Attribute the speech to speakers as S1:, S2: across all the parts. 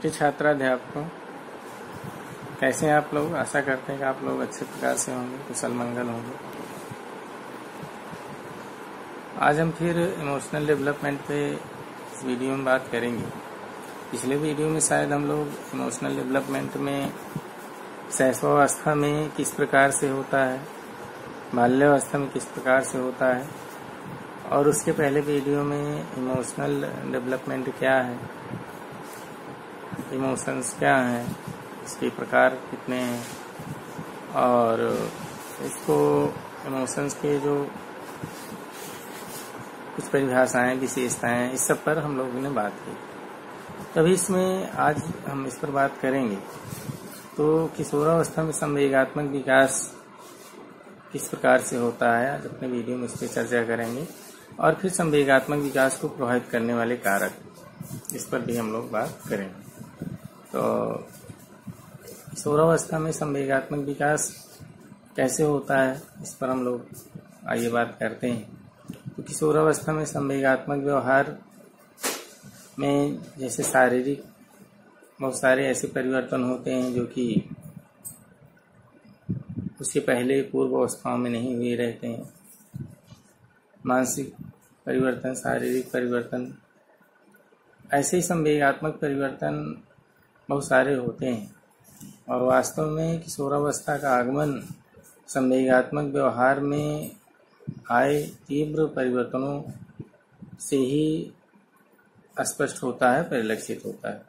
S1: प्रिय छात्राध्यापकों, कैसे हैं आप लोग। आशा करते हैं कि आप लोग अच्छे प्रकार से होंगे, कुशल मंगल होंगे। आज हम फिर इमोशनल डेवलपमेंट पे इस वीडियो में बात करेंगे। पिछले वीडियो में शायद हम लोग इमोशनल डेवलपमेंट में शैशवावस्था में किस प्रकार से होता है, बाल्यावस्था में किस प्रकार से होता है, और उसके पहले वीडियो में इमोशनल डेवलपमेंट क्या है, इमोशंस क्या हैं, इसके प्रकार कितने हैं, और इसको इमोशंस के जो कुछ परिभाषाएं, विशेषताएं, इस सब पर हम लोगों ने बात की। तभी इसमें आज हम इस पर बात करेंगे। तो किशोरावस्था में संवेगात्मक विकास किस प्रकार से होता है, आज अपने वीडियो में इस पर चर्चा करेंगे। और फिर संवेगात्मक विकास को प्रभावित करने वाले कारक, इस पर भी हम लोग बात करेंगे। तो किशोरावस्था में संवेगात्मक विकास कैसे होता है, इस पर हम लोग आइए बात करते हैं। तो किशोरावस्था में संवेगात्मक व्यवहार में जैसे शारीरिक बहुत सारे ऐसे परिवर्तन होते हैं जो कि उसके पहले पूर्व अवस्थाओं में नहीं हुए रहते हैं। मानसिक परिवर्तन, शारीरिक परिवर्तन, ऐसे ही संवेगात्मक परिवर्तन बहुत सारे होते हैं। और वास्तव में किशोरावस्था का आगमन संवेगात्मक व्यवहार में आए तीव्र परिवर्तनों से ही स्पष्ट होता है, परिलक्षित होता है।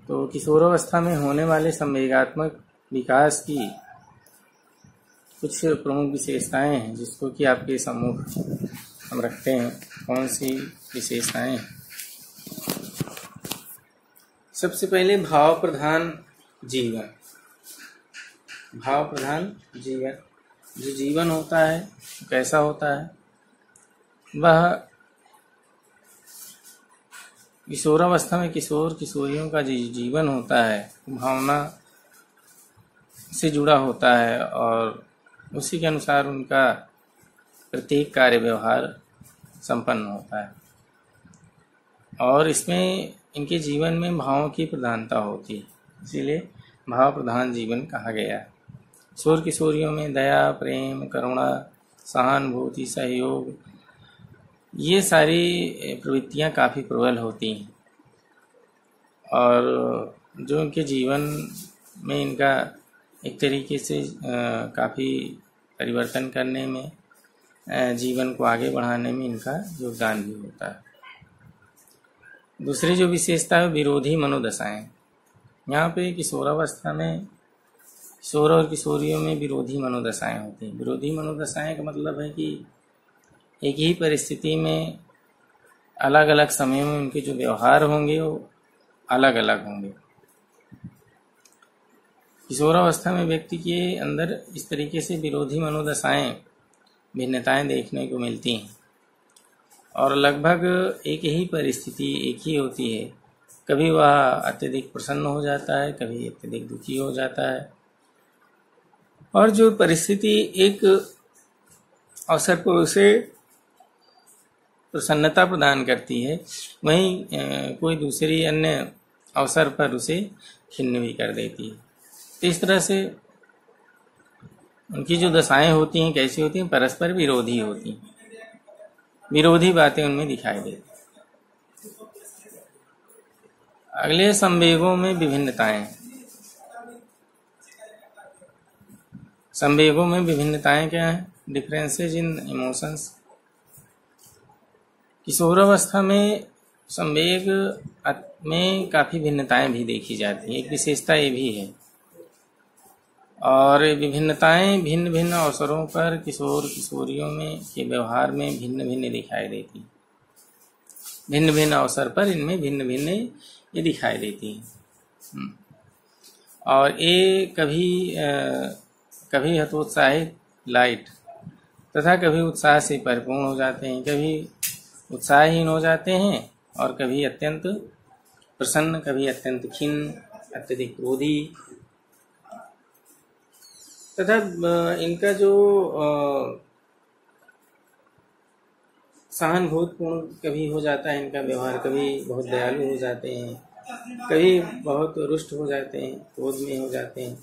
S1: तो किशोरावस्था में होने वाले संवेगात्मक विकास की कुछ प्रमुख विशेषताएं हैं जिसको कि आपके सम्मुख हम रखते हैं। कौन सी विशेषताएं? सबसे पहले भाव प्रधान जीवन। भाव प्रधान जीवन, जो जीवन होता है कैसा होता है, वह किशोरावस्था में किशोर किशोरियों का जीवन होता है भावना से जुड़ा होता है और उसी के अनुसार उनका प्रत्येक कार्य व्यवहार संपन्न होता है। और इसमें इनके जीवन में भावों की प्रधानता होती है, इसीलिए भाव प्रधान जीवन कहा गया है। किशोर किशोरियों में दया, प्रेम, करुणा, सहानुभूति, सहयोग, ये सारी प्रवृत्तियां काफ़ी प्रबल होती हैं और जो उनके जीवन में इनका एक तरीके से काफ़ी परिवर्तन करने में, जीवन को आगे बढ़ाने में इनका योगदान भी होता है। दूसरी जो विशेषता है विरोधी मनोदशाएं। यहाँ पे किशोरावस्था में किशोर और किशोरियों में विरोधी मनोदशाएं होती हैं। विरोधी मनोदशाएं का मतलब है कि एक ही परिस्थिति में अलग अलग समयों में उनके जो व्यवहार होंगे वो अलग अलग होंगे। किशोरावस्था में व्यक्ति के अंदर इस तरीके से विरोधी मनोदशाएं, भिन्नताएं देखने को मिलती हैं और लगभग एक ही परिस्थिति एक ही होती है। कभी वह अत्यधिक प्रसन्न हो जाता है, कभी अत्यधिक दुखी हो जाता है। और जो परिस्थिति एक अवसर पर उसे प्रसन्नता प्रदान करती है, वहीं कोई दूसरी अन्य अवसर पर उसे खिन्न भी कर देती है। तो इस तरह से उनकी जो दशाएं होती हैं कैसी होती हैं, परस्पर विरोधी होती हैं, विरोधी बातें उनमें दिखाई देती। अगले संवेगों में विभिन्नताएं। संवेगों में विभिन्नताएं क्या हैं? Differences in emotions. किशोरावस्था में संवेग में काफ़ी भिन्नताएं भी देखी जाती हैं। एक विशेषता ये भी है। और विभिन्नताएं भिन्न भिन्न अवसरों पर किशोर किशोरियों में के व्यवहार में भिन्न भिन्न दिखाई देती। भिन्न भिन्न अवसर पर इनमें भिन्न भिन्न ये दिखाई देती है। और ये कभी हतोत्साहित लाइट तथा कभी उत्साह से परिपूर्ण हो जाते हैं, कभी उत्साहहीन हो जाते हैं और कभी अत्यंत प्रसन्न, कभी अत्यंत खिन्न, अत्यधिक क्रोधी। तथा इनका जो सहानुभूतिपूर्ण कभी हो जाता है इनका व्यवहार, कभी बहुत दयालु हो जाते हैं, कभी बहुत रुष्ट हो जाते हैं, क्रोध में हो जाते हैं।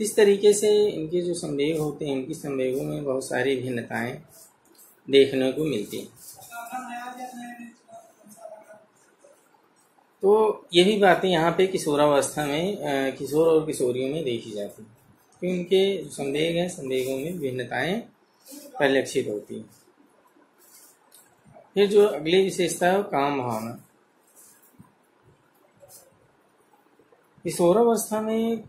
S1: इस तरीके से इनके जो संवेग होते हैं, इनकी संवेगों में बहुत सारी भिन्नताएं देखने को मिलती हैं। तो यही बातें यहाँ पे किशोरावस्था में किशोर और किशोरियों में देखी जाती हैं, कि उनके जो संवेग हैं, संवेगों में भिन्नताएं परिलक्षित होती हैं। फिर जो अगली विशेषता है काम भावना। किशोरावस्था में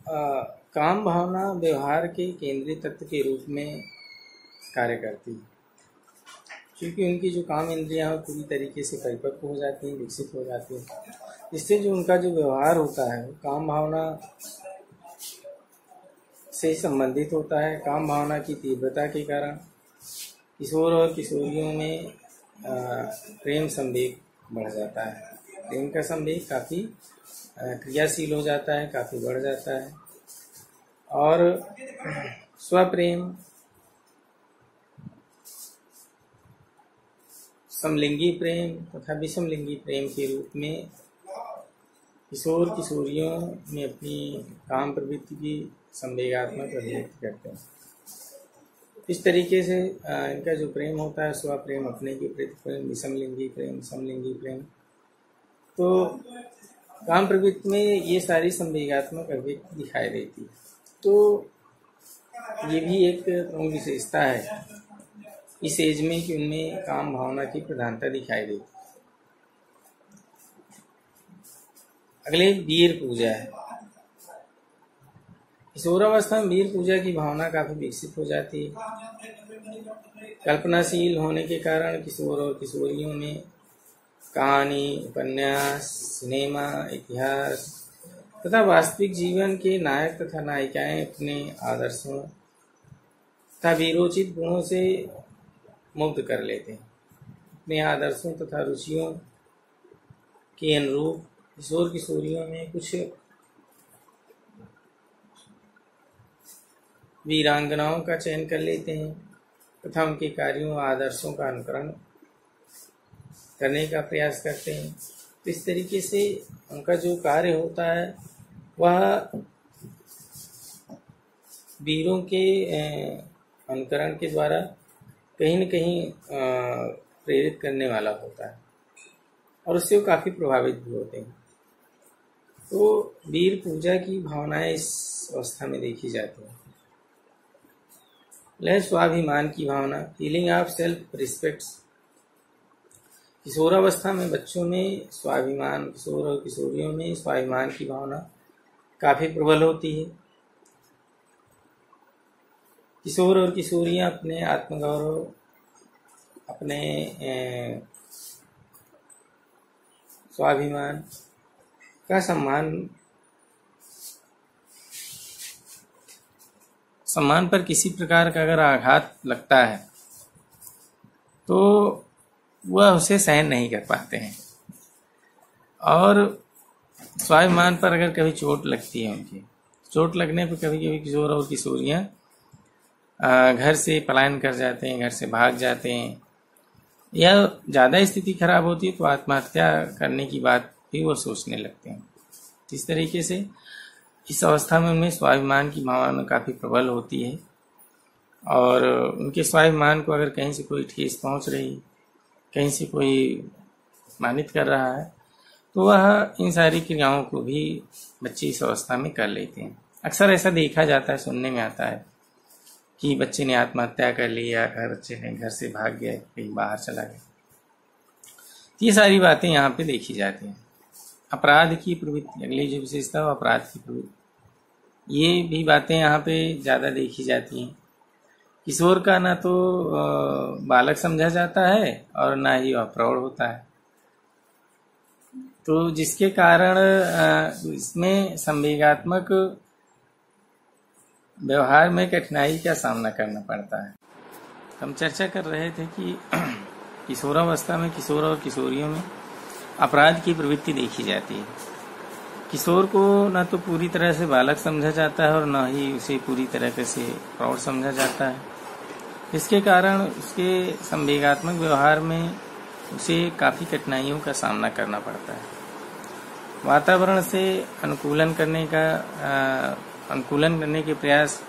S1: काम भावना व्यवहार के केंद्रीय तत्व के रूप में कार्य करती है, क्योंकि उनकी जो काम इंद्रियां पूरी तरीके से परिपक्व हो जाती हैं, विकसित हो जाती हैं। इससे जो उनका जो व्यवहार होता है काम भावना से संबंधित होता है। काम भावना की तीव्रता के कारण किशोर और किशोरियों में प्रेम संवेग बढ़ जाता है। प्रेम का संवेग काफ़ी क्रियाशील हो जाता है, काफ़ी बढ़ जाता है। और स्वप्रेम, समलिंगी प्रेम तथा विषमलिंगी प्रेम के रूप में किशोर किशोरियों में अपनी काम प्रवृत्ति की संवेगात्मक अभिव्यक्ति करते हैं। इस तरीके से इनका जो प्रेम होता है, स्वप्रेम, अपने के प्रति प्रेम, विषमलिंगी प्रेम, समलिंगी प्रेम, तो काम प्रवृत्ति में ये सारी संवेगात्मक अभिव्यक्ति दिखाई देती है। तो ये भी एक प्रमुख विशेषता है इस एज में कि उनमें काम भावना की प्रधानता दिखाई देती। अगले वीर पूजा है। किशोरावस्था में वीर पूजा की भावना काफी विकसित हो जाती है। कल्पनाशील होने के कारण किशोर और किशोरियों में कहानी, उपन्यास, सिनेमा, इतिहास तथा वास्तविक जीवन के नायक तथा नायिकाएं अपने आदर्शों तथा वीरोचित गुणों से मुग्ध कर लेते हैं। अपने आदर्शों तथा रुचियों के अनुरूप किशोर किशोरियों में कुछ वीरांगनाओं का चयन कर लेते हैं तथा उनके कार्यों और आदर्शों का अनुकरण करने का प्रयास करते हैं। तो इस तरीके से उनका जो कार्य होता है वह वीरों के अनुकरण के द्वारा कहीं न कहीं प्रेरित करने वाला होता है और उससे वो काफ़ी प्रभावित भी होते हैं। तो वीर पूजा की भावनाएं इस अवस्था में देखी जाती हैं। स्वाभिमान की भावना, फीलिंग ऑफ सेल्फ रिस्पेक्ट। किशोरावस्था में बच्चों में स्वाभिमान, किशोर और किशोरियों में स्वाभिमान की भावना काफ़ी प्रबल होती है। किशोर और किशोरियां अपने आत्मगौरव, अपने स्वाभिमान का सम्मान पर किसी प्रकार का अगर आघात लगता है तो वह उसे सहन नहीं कर पाते हैं। और स्वाभिमान पर अगर कभी चोट लगती है, उनकी चोट लगने पर कभी कभी किशोर और किशोरियां घर से पलायन कर जाते हैं, घर से भाग जाते हैं, या ज़्यादा स्थिति खराब होती है तो आत्महत्या करने की बात भी वो सोचने लगते हैं। इस तरीके से इस अवस्था में उनमें स्वाभिमान की भावना काफ़ी प्रबल होती है और उनके स्वाभिमान को अगर कहीं से कोई ठेस पहुंच रही, कहीं से कोई मानित कर रहा है तो वह इन सारी क्रियाओं को भी बच्चे इस अवस्था में कर लेते हैं। अक्सर ऐसा देखा जाता है, सुनने में आता है कि बच्चे ने आत्महत्या कर ली या बच्चे ने घर से भाग गया, कहीं बाहर चला गया। ये सारी बातें यहाँ पे देखी जाती हैं। अपराध की प्रवृत्ति, अगली जो विशेषता है अपराध की प्रवृत्ति, ये भी बातें यहाँ पे ज़्यादा देखी जाती हैं। किशोर का ना तो बालक समझा जाता है और ना ही वह प्रौढ़ होता है, तो जिसके कारण इसमें संवेगात्मक व्यवहार में कठिनाई का सामना करना पड़ता है। हम चर्चा कर रहे थे कि किशोरावस्था में किशोर और किशोरियों में अपराध की प्रवृत्ति देखी जाती है। किशोर को न तो पूरी तरह से बालक समझा जाता है और न ही उसे पूरी तरह से प्रौढ़ समझा जाता है। इसके कारण उसके संवेगात्मक व्यवहार में उसे काफ़ी कठिनाइयों का सामना करना पड़ता है। वातावरण से अनुकूलन करने के प्रयास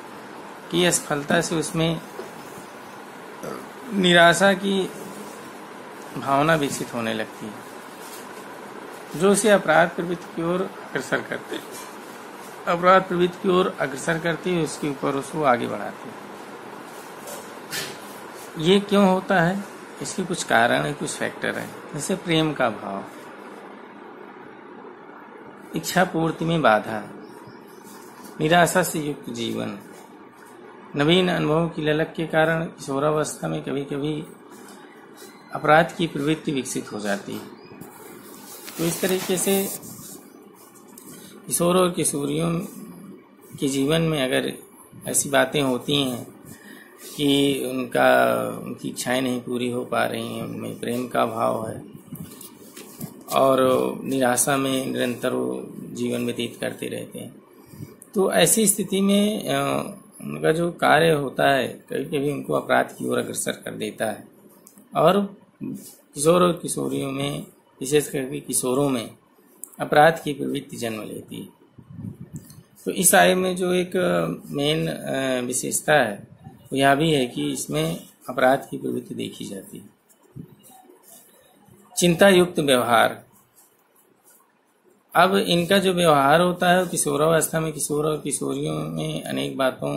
S1: की असफलता से उसमें निराशा की भावना विकसित होने लगती है, जो उसे अपराध प्रवृत्ति की ओर अग्रसर करती है, उसके ऊपर उसको आगे बढ़ाती है। ये क्यों होता है? इसके कुछ कारण है, कुछ फैक्टर है। जैसे प्रेम का भाव, इच्छा पूर्ति में बाधा, निराशा से युक्त जीवन, नवीन अनुभव की ललक के कारण किशोरावस्था में कभी कभी अपराध की प्रवृत्ति विकसित हो जाती है। तो इस तरीके से किशोर और किशोरियों के जीवन में अगर ऐसी बातें होती हैं कि उनकी इच्छाएं नहीं पूरी हो पा रही हैं, उनमें प्रेम का भाव है और निराशा में निरंतर वो जीवन व्यतीत करते रहते हैं, तो ऐसी स्थिति में उनका जो कार्य होता है कभी कभी उनको अपराध की ओर अग्रसर कर देता है। और किशोर और किशोरियों में, विशेषकर किशोरों में अपराध की प्रवृत्ति जन्म लेती है। तो इस आयु में जो एक मेन विशेषता है वो यह भी है कि इसमें अपराध की प्रवृत्ति देखी जाती है। चिंता युक्त व्यवहार, अब इनका जो व्यवहार होता है किशोरावस्था में किशोर और किशोरियों में अनेक बातों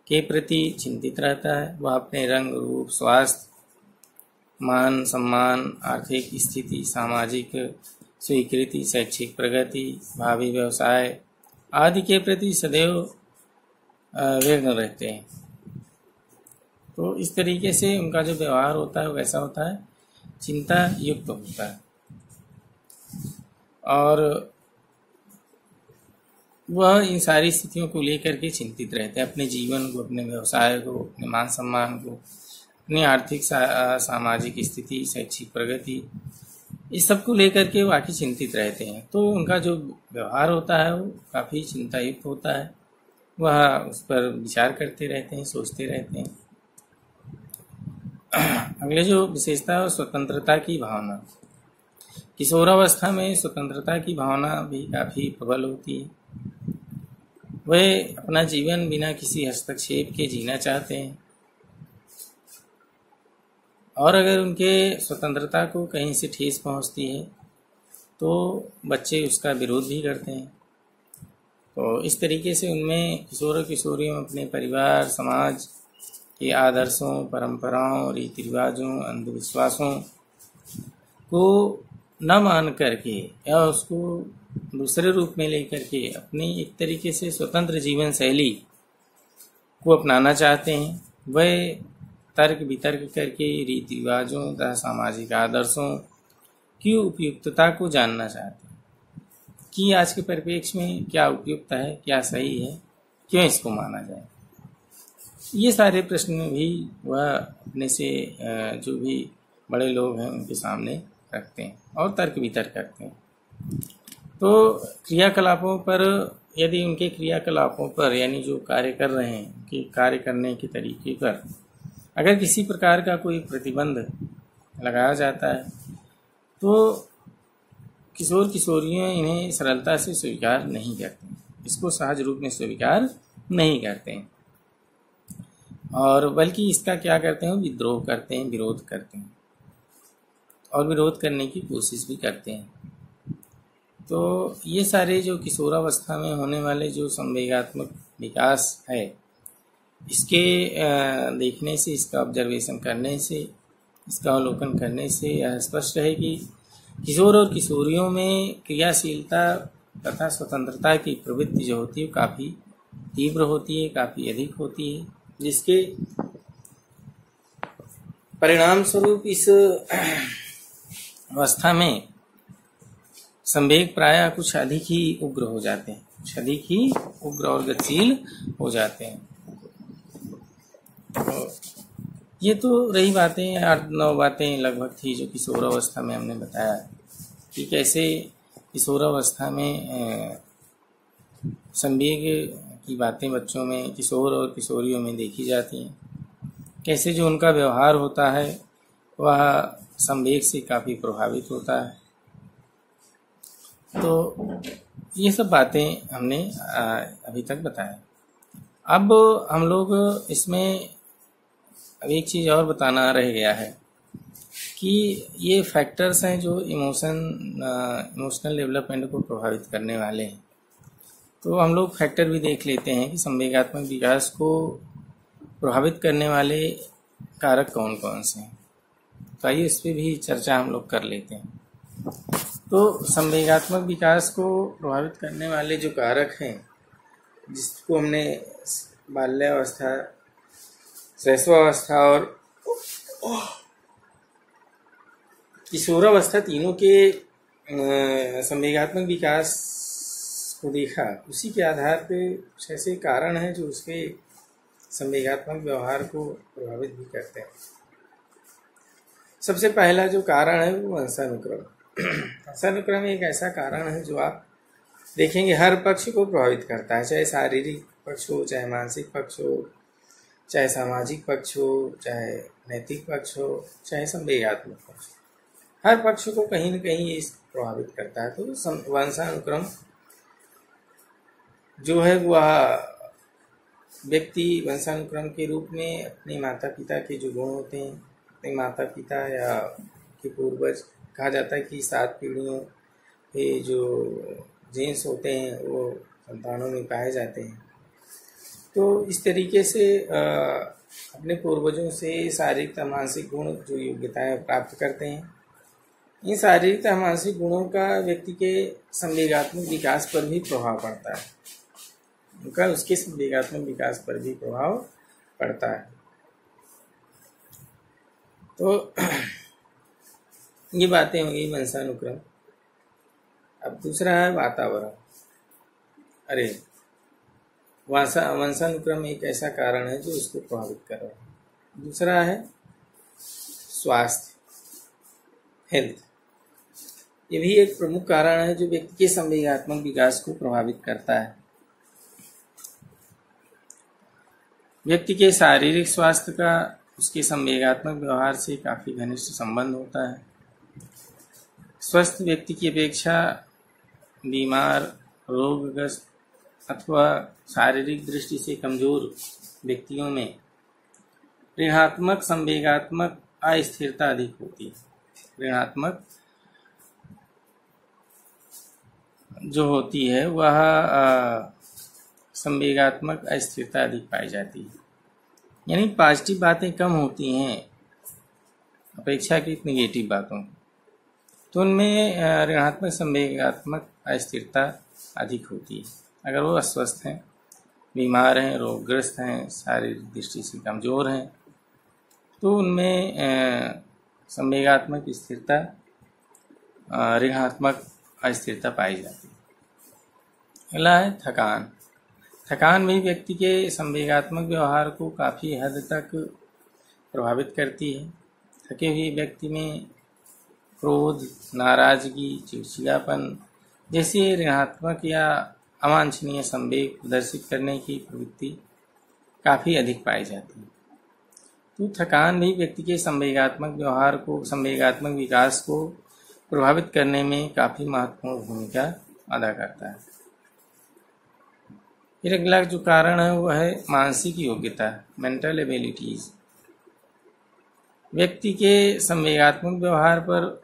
S1: के प्रति चिंतित रहता है। वह अपने रंग रूप, स्वास्थ्य, मान सम्मान, आर्थिक स्थिति, सामाजिक स्वीकृति, शैक्षिक प्रगति, भावी व्यवसाय आदि के प्रति सदैव व्यग्र रहते हैं। तो इस तरीके से उनका जो व्यवहार होता है वो कैसा होता है? चिंता युक्त होता है। और वह इन सारी स्थितियों को लेकर के चिंतित रहते हैं, अपने जीवन को, अपने व्यवसाय को, अपने मान सम्मान को, अपनी आर्थिक सामाजिक स्थिति, शैक्षिक प्रगति, इस सब को लेकर के वो आखिर चिंतित रहते हैं। तो उनका जो व्यवहार होता है वो काफ़ी चिंतायुक्त होता है। वह उस पर विचार करते रहते हैं, सोचते रहते हैं। अगले जो विशेषता है स्वतंत्रता की भावना। किशोरावस्था में स्वतंत्रता की भावना भी काफ़ी प्रबल होती है। वे अपना जीवन बिना किसी हस्तक्षेप के जीना चाहते हैं और अगर उनके स्वतंत्रता को कहीं से ठेस पहुंचती है तो बच्चे उसका विरोध भी करते हैं। तो इस तरीके से उनमें किशोर और किशोरियों अपने परिवार, समाज के आदर्शों, परंपराओं, रीति रिवाजों, अंधविश्वासों को न मान करके या उसको दूसरे रूप में लेकर के अपनी एक तरीके से स्वतंत्र जीवन शैली को अपनाना चाहते हैं। वह तर्क वितर्क करके रीति रिवाजों तथा सामाजिक आदर्शों की उपयुक्तता को जानना चाहते हैं कि आज के परिप्रेक्ष्य में क्या उपयुक्त है, क्या सही है, क्यों इसको माना जाए। ये सारे प्रश्न भी वह अपने से जो भी बड़े लोग हैं उनके सामने रखते हैं और तर्क वितर्क करते हैं। तो क्रियाकलापों पर, यदि उनके क्रियाकलापों पर यानी जो कार्य कर रहे हैं कि कार्य करने के तरीके पर अगर किसी प्रकार का कोई प्रतिबंध लगाया जाता है तो किशोर किशोरियाँ इन्हें सरलता से स्वीकार नहीं करते हैं, इसको सहज रूप में स्वीकार नहीं करते हैं और बल्कि इसका क्या करते हैं, विद्रोह करते हैं, विरोध करते हैं और विरोध करने की कोशिश भी करते हैं। तो ये सारे जो किशोरावस्था में होने वाले जो संवेगात्मक विकास है, इसके देखने से, इसका ऑब्जर्वेशन करने से, इसका अवलोकन करने से यह स्पष्ट है कि किशोर और किशोरियों में क्रियाशीलता तथा स्वतंत्रता की प्रवृत्ति जो होती है काफ़ी तीव्र होती है, काफ़ी अधिक होती है, जिसके परिणाम स्वरूप इस अवस्था में संवेग प्रायः कुछ अधिक ही उग्र हो जाते हैं, कुछ अधिक ही उग्र और गतिशील हो जाते हैं। तो ये तो रही बातें, 8-9 बातें लगभग थी जो किशोरावस्था में हमने बताया कि कैसे किशोरावस्था में संवेग की बातें बच्चों में, किशोर और किशोरियों में देखी जाती हैं। कैसे जो उनका व्यवहार होता है वह संवेग से काफ़ी प्रभावित होता है तो ये सब बातें हमने अभी तक बताया। अब हम लोग इसमें अब एक चीज़ और बताना रह गया है कि ये फैक्टर्स हैं जो इमोशनल डेवलपमेंट को प्रभावित करने वाले हैं। तो हम लोग फैक्टर भी देख लेते हैं कि संवेगात्मक विकास को प्रभावित करने वाले कारक कौन कौन से हैं। तो आइए इस पर भी चर्चा हम लोग कर लेते हैं। तो संवेगात्मक विकास को प्रभावित करने वाले जो कारक हैं, जिसको हमने बाल्यावस्था, शैशवावस्था और किशोरावस्था तीनों के संवेगात्मक विकास को देखा, उसी के आधार पे कुछ ऐसे कारण हैं जो उसके संवेगात्मक व्यवहार को प्रभावित भी करते हैं। सबसे पहला जो कारण है वो वंशानुक्रम। वंशानुक्रम एक ऐसा कारण है जो आप देखेंगे हर पक्ष को प्रभावित करता है, चाहे शारीरिक पक्ष हो, चाहे मानसिक पक्ष हो, चाहे सामाजिक पक्ष हो, चाहे नैतिक पक्ष हो, चाहे संवेगात्मक पक्ष हो। हर पक्ष को कहीं न कहीं ये प्रभावित करता है। तो वंशानुक्रम जो है वह व्यक्ति वंशानुक्रम के रूप में अपने माता पिता के जो गुण होते हैं, अपने माता पिता या के पूर्वज, कहा जाता है कि 7 पीढ़ियों के जो जीन्स होते हैं वो संतानों में पाए जाते हैं। तो इस तरीके से अपने पूर्वजों से शारीरिक या मानसिक गुण जो योग्यताएं प्राप्त करते हैं, इन शारीरिक या मानसिक गुणों का व्यक्ति के संवेगात्मक विकास पर भी प्रभाव पड़ता है, उनका उसके संवेगात्मक विकास पर भी प्रभाव पड़ता है। तो ये बातें होंगी वंशानुक्रम। अब दूसरा है वातावरण। अरे वंशानुक्रम एक ऐसा कारण है जो इसको प्रभावित कर रहा है। दूसरा है स्वास्थ्य, हेल्थ। ये भी एक प्रमुख कारण है जो व्यक्ति के संवेगात्मक विकास को प्रभावित करता है। व्यक्ति के शारीरिक स्वास्थ्य का उसके संवेगात्मक व्यवहार से काफ़ी घनिष्ठ संबंध होता है। स्वस्थ व्यक्ति की अपेक्षा बीमार, रोगग्रस्त अथवा शारीरिक दृष्टि से कमजोर व्यक्तियों में ऋणात्मक संवेगात्मक अस्थिरता अधिक होती है। ऋणात्मक जो होती है वह संवेगात्मक अस्थिरता अधिक पाई जाती है, यानी पॉजिटिव बातें कम होती हैं अपेक्षाकृत नेगेटिव बातों। तो उनमें ऋणात्मक संवेगात्मक अस्थिरता अधिक होती है। अगर वो अस्वस्थ हैं, बीमार हैं, रोगग्रस्त हैं, शारीरिक दृष्टि से कमज़ोर हैं, तो उनमें संवेगात्मक स्थिरता, ऋणात्मक अस्थिरता पाई जाती है। अगला है थकान। थकान भी व्यक्ति के संवेगात्मक व्यवहार को काफ़ी हद तक प्रभावित करती है। थके हुए व्यक्ति में क्रोध, नाराजगी, चिड़चिड़ापन जैसे ऋणात्मक या अवांछनीय संवेग प्रदर्शित करने की प्रवृत्ति काफ़ी अधिक पाई जाती है। तो थकान भी व्यक्ति के संवेगात्मक व्यवहार को, संवेगात्मक विकास को प्रभावित करने में काफ़ी महत्वपूर्ण भूमिका अदा करता है। फिर अगला जो कारण है वह है मानसिक योग्यता, मेंटल एबिलिटीज। व्यक्ति के संवेगात्मक व्यवहार पर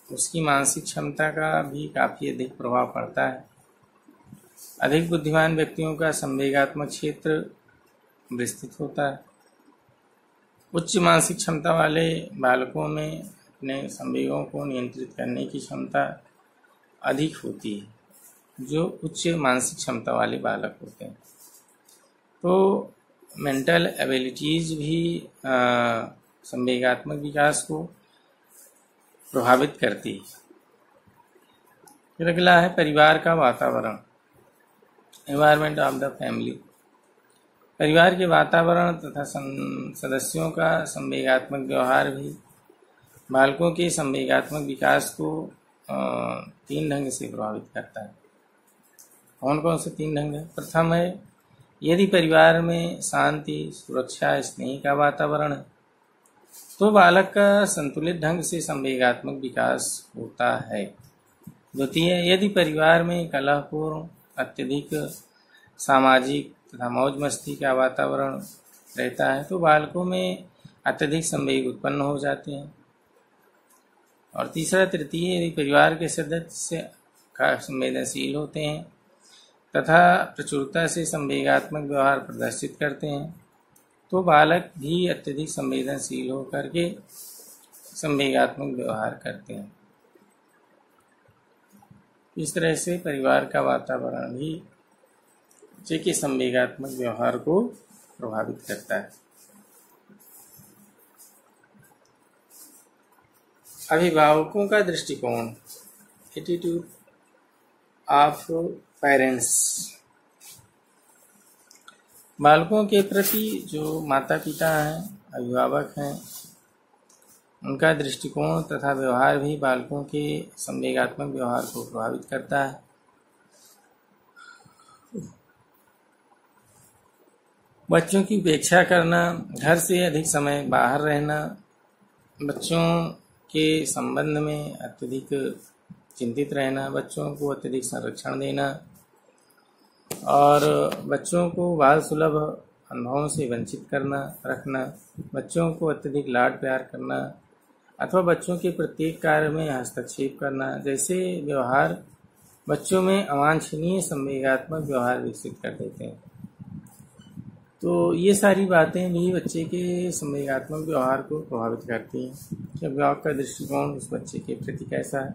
S1: उसकी मानसिक क्षमता का भी काफ़ी अधिक प्रभाव पड़ता है। अधिक बुद्धिमान व्यक्तियों का संवेगात्मक क्षेत्र विस्तृत होता है। उच्च मानसिक क्षमता वाले बालकों में अपने संवेगों को नियंत्रित करने की क्षमता अधिक होती है, जो उच्च मानसिक क्षमता वाले बालक होते हैं। तो मेंटल एबिलिटीज भी संवेगात्मक विकास को प्रभावित करती है। फिर अगला है परिवार का वातावरण, एनवायरनमेंट ऑफ द फैमिली। परिवार के वातावरण तथा सदस्यों का संवेगात्मक व्यवहार भी बालकों के संवेगात्मक विकास को 3 ढंग से प्रभावित करता है। कौन कौन से 3 ढंग हैं? प्रथम है, यदि परिवार में शांति, सुरक्षा, स्नेह का वातावरण है तो बालक का संतुलित ढंग से संवेगात्मक विकास होता है। द्वितीय, यदि परिवार में कलहपूर्ण, अत्यधिक सामाजिक तथा मौज मस्ती का वातावरण रहता है तो बालकों में अत्यधिक संवेग उत्पन्न हो जाते हैं। और तीसरा, तृतीय, यदि परिवार के सदस्य का संवेदनशील होते हैं तथा प्रचुरता से संवेगात्मक व्यवहार प्रदर्शित करते हैं तो बालक भी अत्यधिक संवेदनशील होकर के संवेगात्मक व्यवहार करते हैं। इस तरह से परिवार का वातावरण भी बच्चे के संवेगात्मक व्यवहार को प्रभावित करता है। अभिभावकों का दृष्टिकोण, एटीट्यूड ऑफ पेरेंट्स। बालकों के प्रति जो माता पिता हैं, अभिभावक हैं, उनका दृष्टिकोण तथा व्यवहार भी बालकों के संवेगात्मक व्यवहार को प्रभावित करता है। बच्चों की उपेक्षा करना, घर से अधिक समय बाहर रहना, बच्चों के संबंध में अत्यधिक चिंतित रहना, बच्चों को अत्यधिक संरक्षण देना और बच्चों को बाल सुलभ अनुभवों से वंचित करना रखना, बच्चों को अत्यधिक लाड प्यार करना अथवा बच्चों के प्रत्येक कार्य में हस्तक्षेप करना जैसे व्यवहार बच्चों में अवांछनीय संवेगात्मक व्यवहार विकसित कर देते हैं। तो ये सारी बातें भी बच्चे के संवेगात्मक व्यवहार को प्रभावित करती हैं कि अभिभावक का दृष्टिकोण उस बच्चे के प्रति कैसा है।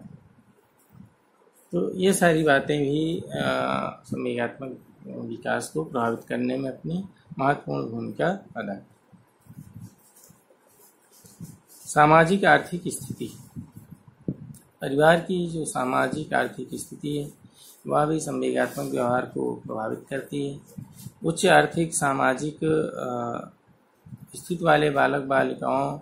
S1: तो ये सारी बातें भी संवेगात्मक विकास को प्रभावित करने में अपनी महत्वपूर्ण भूमिका अदा करती। सामाजिक आर्थिक स्थिति, परिवार की जो सामाजिक आर्थिक स्थिति है वह भी संवेगात्मक व्यवहार को प्रभावित करती है। उच्च आर्थिक सामाजिक स्थिति वाले बालक बालिकाओं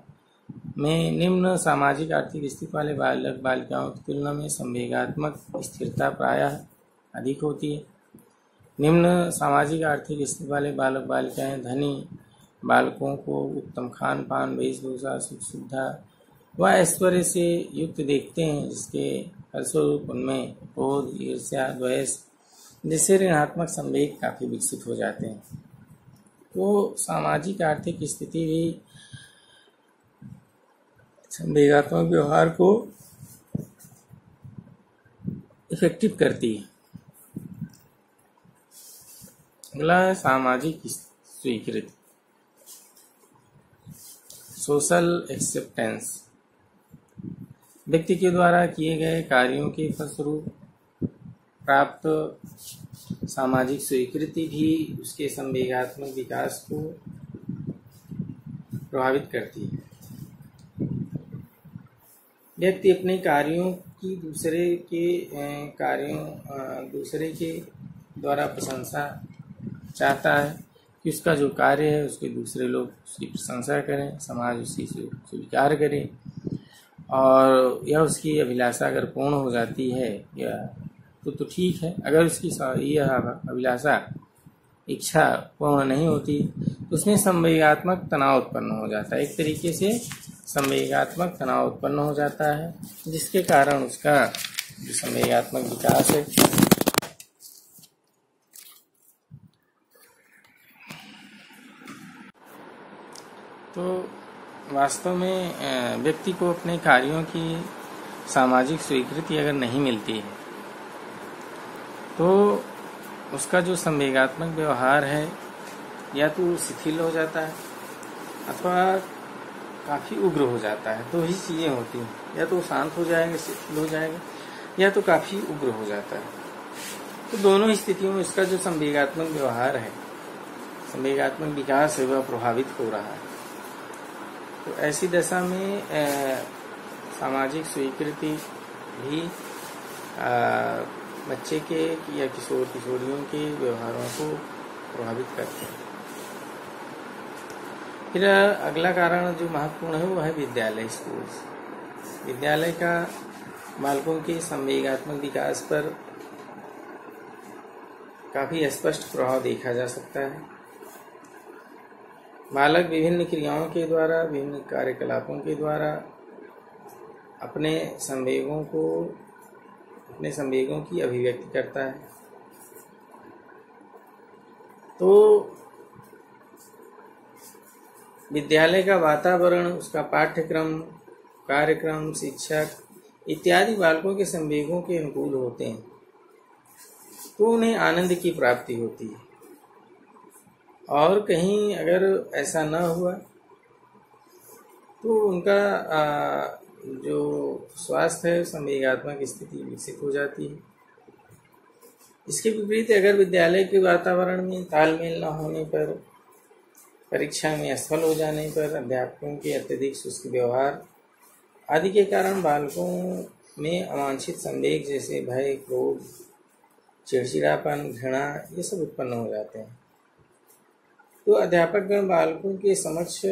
S1: में निम्न सामाजिक आर्थिक स्थिति वाले बालक बालिकाओं की तुलना में संवेगात्मक स्थिरता प्रायः अधिक होती है। निम्न सामाजिक आर्थिक स्थिति वाले बालक बालिकाएं धनी बालकों को उत्तम खान पान, वेशभूषा, सुख सुविधा व ऐश्वर्य से युक्त देखते हैं, जिसके फलस्वरूप उनमें क्रोध, ईर्ष्या, द्वेष जैसे ऋणात्मक संवेग काफी विकसित हो जाते हैं। तो सामाजिक आर्थिक स्थिति भी संवेगात्मक व्यवहार को इफेक्टिव करती है। अगला है सामाजिक स्वीकृति, सोशल एक्सेप्टेंस। व्यक्ति के द्वारा किए गए कार्यों के फलस्वरूप प्राप्त सामाजिक स्वीकृति भी उसके संवेगात्मक विकास को प्रभावित करती है। व्यक्ति अपने कार्यों की दूसरे के द्वारा प्रशंसा चाहता है कि उसका जो कार्य है उसके दूसरे लोग उसकी प्रशंसा करें, समाज उसी से स्वीकार करे और यह उसकी अभिलाषा अगर पूर्ण हो जाती है या तो ठीक है। अगर उसकी यह अभिलाषा इच्छा पूर्ण नहीं होती तो उसमें संवेगात्मक तनाव उत्पन्न हो जाता है। एक तरीके से संवेगात्मक तनाव उत्पन्न हो जाता है जिसके कारण उसका जो संवेगात्मक विकास है तो वास्तव में व्यक्ति को अपने कार्यों की सामाजिक स्वीकृति अगर नहीं मिलती है तो उसका जो संवेगात्मक व्यवहार है या तो शिथिल हो जाता है अथवा काफ़ी उग्र हो जाता है। दो ही चीज़ें होती हैं, या तो शांत हो जाएगा, शिथिल हो जाएगा, या तो काफ़ी उग्र हो जाता है। तो दोनों ही स्थितियों में इसका जो संवेगात्मक व्यवहार है, संवेगात्मक विकास है, वह प्रभावित हो रहा है। तो ऐसी दशा में सामाजिक स्वीकृति भी बच्चे के या किशोर किशोरियों के व्यवहारों को प्रभावित करते हैं। फिर अगला कारण जो महत्वपूर्ण है वो है विद्यालय, स्कूल। विद्यालय का बालकों के संवेगात्मक विकास पर काफी स्पष्ट प्रभाव देखा जा सकता है। बालक विभिन्न क्रियाओं के द्वारा, विभिन्न कार्यकलापों के द्वारा अपने संवेगों को अपने संवेगों की अभिव्यक्ति करता है। तो विद्यालय का वातावरण, उसका पाठ्यक्रम, कार्यक्रम, शिक्षक इत्यादि बालकों के संवेगों के अनुकूल होते हैं, तो उन्हें आनंद की प्राप्ति होती है। और कहीं अगर ऐसा न हुआ तो उनका जो स्वास्थ्य है, संवेगात्मक स्थिति विकसित हो जाती है। इसके विपरीत अगर विद्यालय के वातावरण में तालमेल न होने पर, परीक्षा में असफल हो जाने पर, अध्यापकों के अत्यधिक सुस्त व्यवहार आदि के कारण बालकों में अवांछित संवेग जैसे भय, क्रोध, चिड़चिड़ापन, घृणा ये सब उत्पन्न हो जाते हैं। तो अध्यापकगण बालकों के समक्ष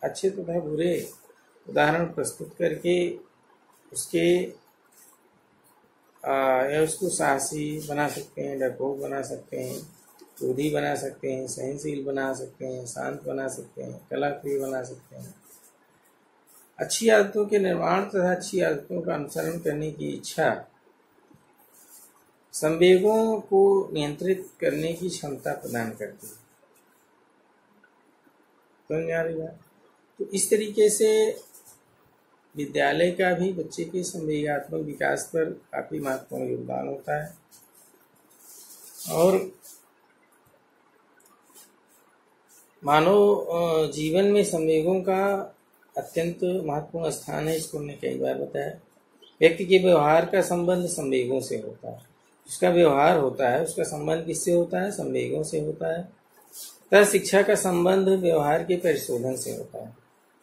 S1: अच्छे तथा बुरे उदाहरण प्रस्तुत करके उसको साहसी बना सकते हैं, डरपोक बना सकते हैं, क्रोधी बना सकते हैं, सहनशील बना सकते हैं, शांत बना सकते हैं, कलाप्रिय बना सकते हैं। अच्छी आदतों के निर्माण तथा अच्छी आदतों का अनुसरण करने की इच्छा संवेगों को नियंत्रित करने की क्षमता प्रदान करती है। समझ आ रही बात? तो इस तरीके से विद्यालय का भी बच्चे के संवेगात्मक विकास पर काफी महत्वपूर्ण योगदान होता है। और मानव जीवन में संवेगों का अत्यंत महत्वपूर्ण स्थान है। इसको हमने कई बार बताया। व्यक्ति के व्यवहार का संबंध संवेगों से होता है। उसका व्यवहार होता है, उसका संबंध किससे होता है? संवेगों से होता है। तथा शिक्षा का संबंध व्यवहार के परिशोधन से होता है,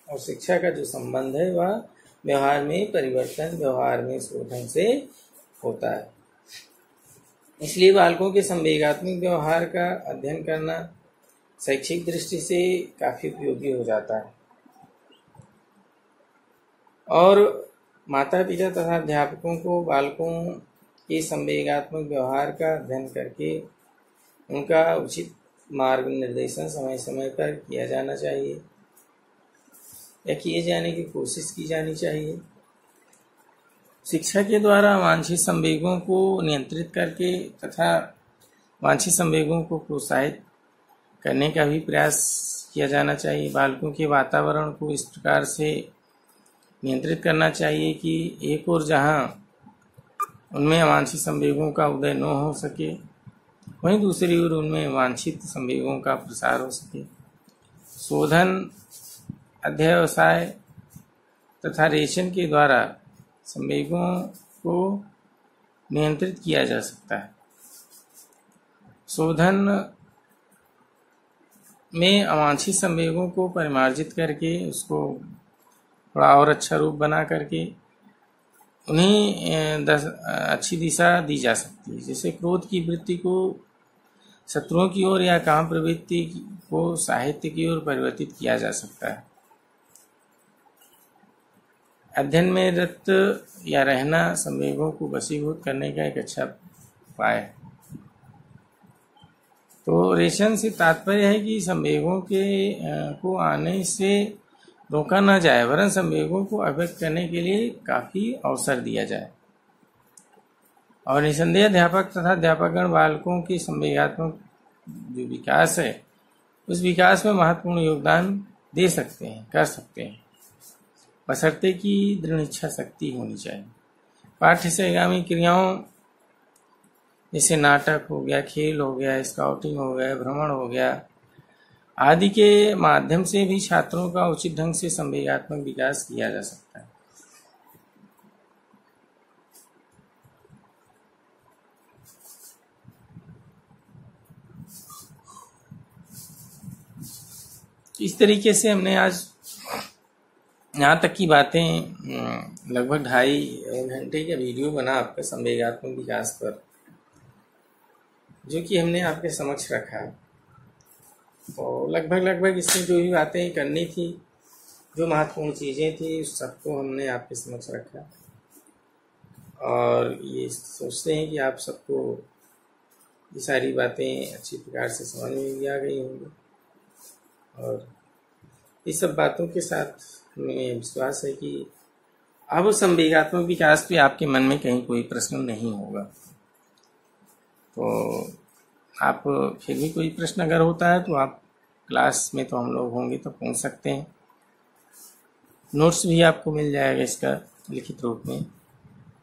S1: और शिक्षा का जो संबंध है वह व्यवहार में परिवर्तन, व्यवहार में शोधन से होता है। इसलिए बालकों के संवेगात्मक व्यवहार का अध्ययन करना शैक्षिक दृष्टि से काफी उपयोगी हो जाता है। और माता पिता तथा अध्यापकों को बालकों के संवेगात्मक व्यवहार का अध्ययन करके उनका उचित मार्ग निर्देशन समय समय पर किया जाना चाहिए या किए जाने की कोशिश की जानी चाहिए। शिक्षा के द्वारा वांछित संवेगों को नियंत्रित करके तथा वांछित संवेगों को प्रोत्साहित करने का भी प्रयास किया जाना चाहिए। बालकों के वातावरण को इस प्रकार से नियंत्रित करना चाहिए कि एक ओर जहाँ उनमें अवांछित संवेगों का उदय न हो सके, वहीं दूसरी ओर उनमें वांछित संवेगों का प्रसार हो सके। शोधन, अध्यवसाय तथा रेचन के द्वारा संवेगों को नियंत्रित किया जा सकता है। शोधन में अवांछित संवेगों को परिमार्जित करके उसको थोड़ा और अच्छा रूप बना करके उन्हें अच्छी दिशा दी जा सकती है। जैसे क्रोध की वृत्ति को शत्रुओं की ओर या काम प्रवृत्ति को साहित्य की ओर परिवर्तित किया जा सकता है। अध्ययन में रत या रहना संवेगों को वशीभूत करने का एक अच्छा उपाय है। तो रेशन से तात्पर्य है कि संवेगों को आने से रोका न जाए, वरन संवेगों को अभिव्यक्त करने के लिए काफी अवसर दिया जाए। और निसंदेह अध्यापक तथा अध्यापकगण बालकों के संवेगात्मक जो विकास है, उस विकास में महत्वपूर्ण योगदान दे सकते हैं, कर सकते हैं, बशर्ते की दृढ़ इच्छा शक्ति होनी चाहिए। पाठ्य से आगामी क्रियाओं जैसे नाटक हो गया, खेल हो गया, स्काउटिंग हो गया, भ्रमण हो गया आदि के माध्यम से भी छात्रों का उचित ढंग से संवेगात्मक विकास किया जा सकता है। इस तरीके से हमने आज यहाँ तक की बातें लगभग 2.5 घंटे का वीडियो बना आपका संवेगात्मक विकास पर, जो कि हमने आपके समक्ष रखा। तो लगभग इसमें जो भी बातें करनी थी, जो महत्वपूर्ण चीज़ें थी, उस सबको हमने आपके समक्ष रखा। और ये सोचते हैं कि आप सबको ये सारी बातें अच्छी प्रकार से समझ में भी आ गई होंगी। और इस सब बातों के साथ हमें विश्वास है कि अब संवेगात्मक विकास पे आपके मन में कहीं कोई प्रश्न नहीं होगा, तो आप फिर भी कोई प्रश्न अगर होता है तो आप क्लास में तो हम लोग होंगे तो पूछ सकते हैं। नोट्स भी आपको मिल जाएगा इसका लिखित रूप में,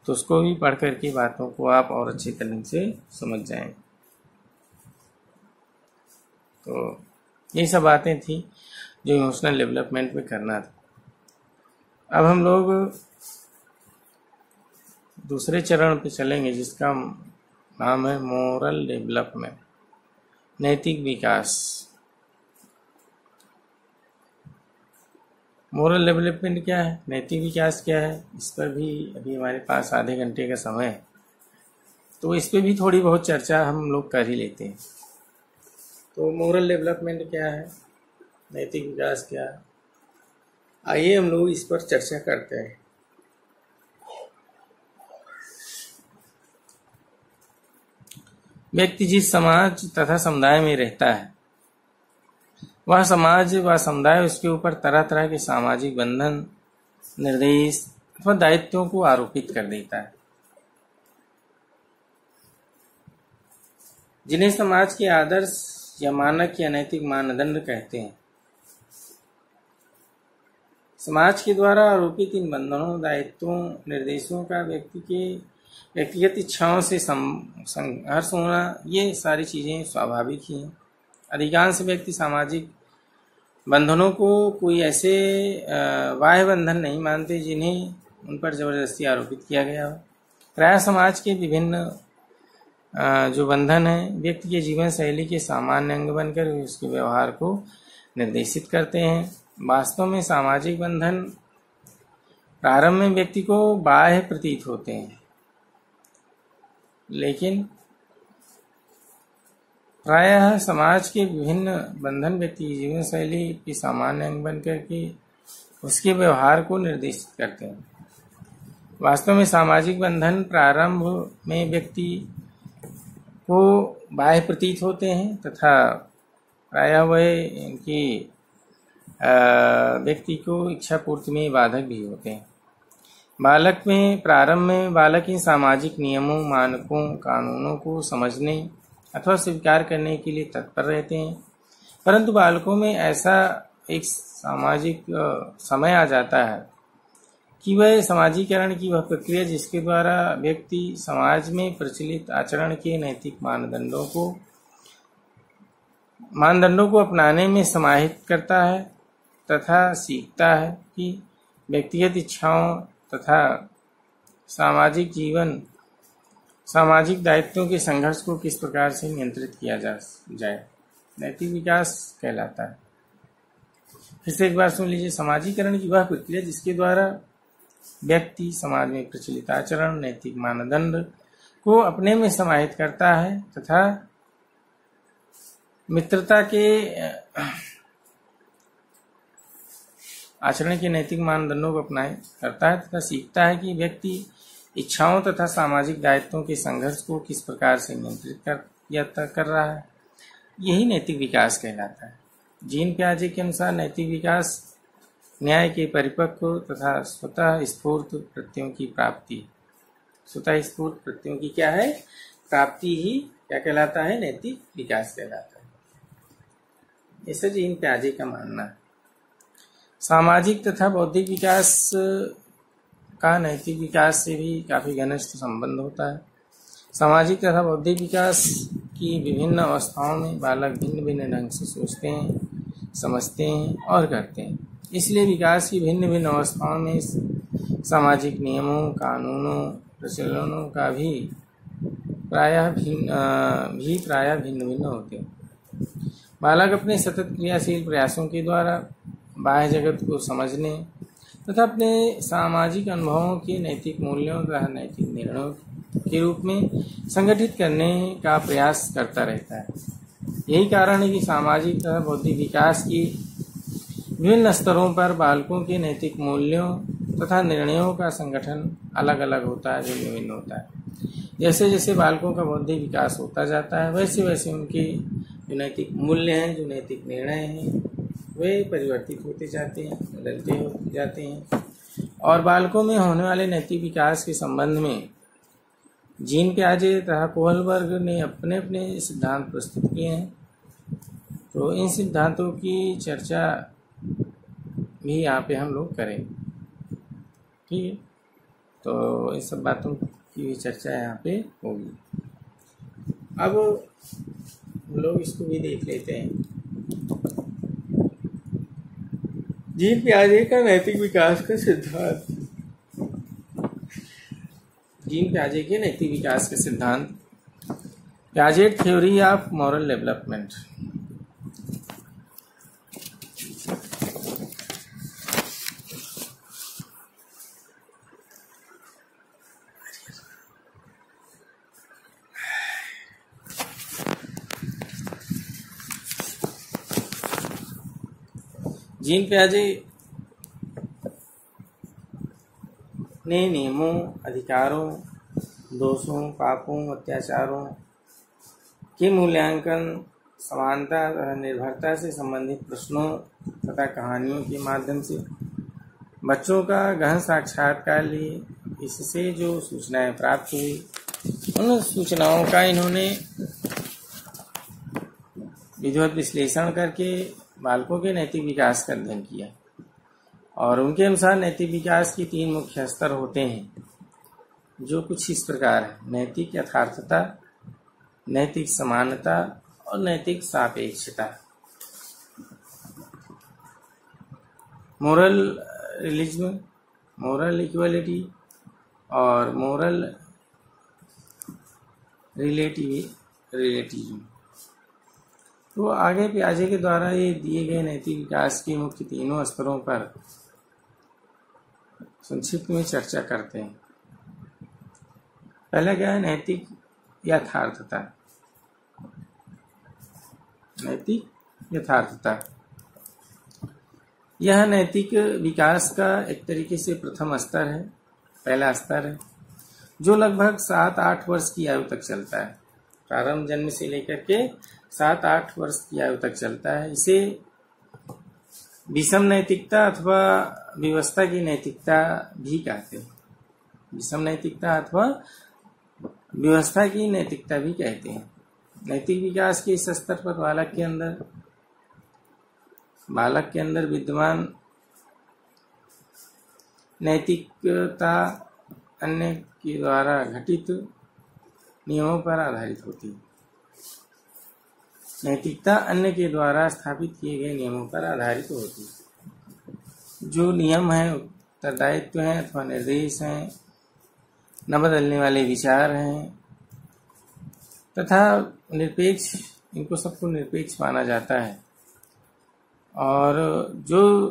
S1: तो उसको भी पढ़ करके बातों को आप और अच्छी तरह से समझ जाएंगे। तो ये सब बातें थी जो इमोशनल डेवलपमेंट में करना था। अब हम लोग दूसरे चरण पे चलेंगे जिसका नाम है मोरल डेवलपमेंट, नैतिक विकास। मोरल डेवलपमेंट क्या है, नैतिक विकास क्या है, इस पर भी अभी हमारे पास आधे घंटे का समय है, तो इस पर भी थोड़ी बहुत चर्चा हम लोग कर ही लेते हैं। तो मोरल डेवलपमेंट क्या है, नैतिक विकास क्या है, आइए हम लोग इस पर चर्चा करते हैं। व्यक्ति जिस समाज तथा समुदाय में रहता है, वह समाज व समुदाय उसके ऊपर तरह तरह के सामाजिक बंधन, निर्देश अथवा दायित्वों को आरोपित कर देता है, जिन्हें समाज के आदर्श या मानक या नैतिक मानदंड कहते हैं। समाज के द्वारा आरोपित इन बंधनों, दायित्वों, निर्देशों का व्यक्ति के व्यक्तिगत इच्छाओं से संघर्ष होना, ये सारी चीज़ें स्वाभाविक ही हैं। अधिकांश व्यक्ति सामाजिक बंधनों को कोई ऐसे बाह्य बंधन नहीं मानते जिन्हें उन पर जबरदस्ती आरोपित किया गया हो। प्रायः समाज के विभिन्न जो बंधन हैं व्यक्ति के जीवन शैली के सामान्य अंग बनकर उसके व्यवहार को निर्देशित करते हैं। वास्तव में सामाजिक बंधन प्रारंभ में व्यक्ति को बाह्य प्रतीत होते हैं, लेकिन प्रायः समाज के विभिन्न बंधन व्यक्ति की जीवन शैली की सामान्य अंग बनकर के उसके व्यवहार को निर्देशित करते हैं। वास्तव में सामाजिक बंधन प्रारंभ में व्यक्ति को बाह्य प्रतीत होते हैं तथा प्रायः वह इनकी व्यक्ति को इच्छा पूर्ति में बाधक भी होते हैं। बालक में प्रारंभ में बालक इन सामाजिक नियमों, मानकों, कानूनों को समझने अथवा स्वीकार करने के लिए तत्पर रहते हैं, परंतु बालकों में ऐसा एक सामाजिक समय आ जाता है कि वह समाजीकरण की वह प्रक्रिया जिसके द्वारा व्यक्ति समाज में प्रचलित आचरण के नैतिक मानदंडों को अपनाने में समाहित करता है तथा सीखता है कि व्यक्तिगत इच्छाओं तथा सामाजिक दायित्वों के संघर्ष को किस प्रकार से नियंत्रित किया जाए, नैतिक विकास कहलाता है। फिर से एक बार सुन लीजिए। समाजीकरण की वह प्रक्रिया जिसके द्वारा व्यक्ति समाज में प्रचलित आचरण, नैतिक मानदंड को अपने में समाहित करता है तथा मित्रता के आचरण के नैतिक मानदंडों को अपनाए करता है तथा सीखता है कि व्यक्ति इच्छाओं तथा सामाजिक दायित्वों के संघर्ष को किस प्रकार से नियंत्रित कर रहा है। यही नैतिक विकास कहलाता है। जीन पियाजे के अनुसार नैतिक विकास न्याय के परिपक्व तथा स्वतः स्फूर्त प्रत्ययों की प्राप्ति। स्वतः स्फूर्त प्रत्ययों की क्या है, प्राप्ति ही क्या कहलाता है, नैतिक विकास कहलाता है। ऐसा जीन पियाजे का मानना है। सामाजिक तथा बौद्धिक विकास का नैतिक विकास से भी काफी घनिष्ठ संबंध होता है। सामाजिक तथा बौद्धिक विकास की विभिन्न अवस्थाओं में बालक भिन्न भिन्न ढंग से सोचते हैं, समझते हैं और करते हैं। इसलिए विकास की भिन्न भिन्न अवस्थाओं में सामाजिक नियमों, कानूनों, प्रचलनों का भी प्रायः भिन्न भिन्न होते हैं। बालक अपने सतत क्रियाशील प्रयासों के द्वारा बाह्य जगत को समझने तथा अपने सामाजिक अनुभवों के नैतिक मूल्यों तथा नैतिक निर्णयों के रूप में संगठित करने का प्रयास करता रहता है। यही कारण है कि सामाजिक तथा बौद्धिक विकास की विभिन्न स्तरों पर बालकों के नैतिक मूल्यों तथा निर्णयों का संगठन अलग अलग होता है, भिन्न भिन्न होता है। जैसे जैसे बालकों का बौद्धिक विकास होता जाता है वैसे वैसे उनके जो नैतिक मूल्य हैं, जो नैतिक निर्णय हैं, वे परिवर्तित होते जाते हैं, बदलते होते जाते हैं और बालकों में होने वाले नैतिक विकास के संबंध में जीन पियाजे तथा कोहलबर्ग ने अपने अपने सिद्धांत प्रस्तुत किए हैं। तो इन सिद्धांतों की चर्चा भी यहाँ पे हम लोग करेंगे। ठीक है, तो इन सब बातों की भी चर्चा यहाँ पे होगी। अब हम लोग इसको भी देख लेते हैं। जीन पियाजे का नैतिक विकास का सिद्धांत। जीन पियाजे के नैतिक विकास के सिद्धांत, Piaget theory of moral development. Jean पियाजे ने नियमों, अधिकारों, दोषों, पापों, अत्याचारों के मूल्यांकन, समानता तथा निर्भरता से संबंधित प्रश्नों तथा कहानियों के माध्यम से बच्चों का गहन साक्षात्कार लिए इससे जो सूचनाएं प्राप्त हुई, उन सूचनाओं का इन्होंने विधिवत विश्लेषण करके बालकों के नैतिक विकास का अध्ययन किया। और उनके अनुसार नैतिक विकास की 3 मुख्य स्तर होते हैं, जो कुछ इस प्रकार है: नैतिक यथार्थता, नैतिक समानता और नैतिक सापेक्षता। मोरल रियलिज्म, मोरल इक्वलिटी और मोरल रिलेटिविज्म। तो आगे पियाजे के द्वारा ये दिए गए नैतिक विकास के मुख्य 3 स्तरों पर संक्षिप्त में चर्चा करते हैं। पहला क्या है? नैतिक यथार्थता। नैतिक यथार्थता यह नैतिक विकास का एक तरीके से प्रथम स्तर है, पहला स्तर है, जो लगभग 7-8 वर्ष की आयु तक चलता है। प्रारंभ जन्म से लेकर के 7-8 वर्ष की आयु तक चलता है। इसे विषम नैतिकता अथवा व्यवस्था की नैतिकता भी कहते हैं। विषम नैतिकता अथवा व्यवस्था की नैतिकता भी कहते हैं। नैतिक विकास के इस स्तर पर बालक के अंदर विद्यमान नैतिकता अन्य के द्वारा घटित नियमों पर आधारित होती है। नैतिकता अन्य के द्वारा स्थापित किए गए नियमों पर आधारित होती है। जो नियम हैं, उत्तरदायित्व हैं अथवा निर्देश हैं, न बदलने वाले विचार हैं तथा निरपेक्ष, इनको सबको निरपेक्ष माना जाता है। और जो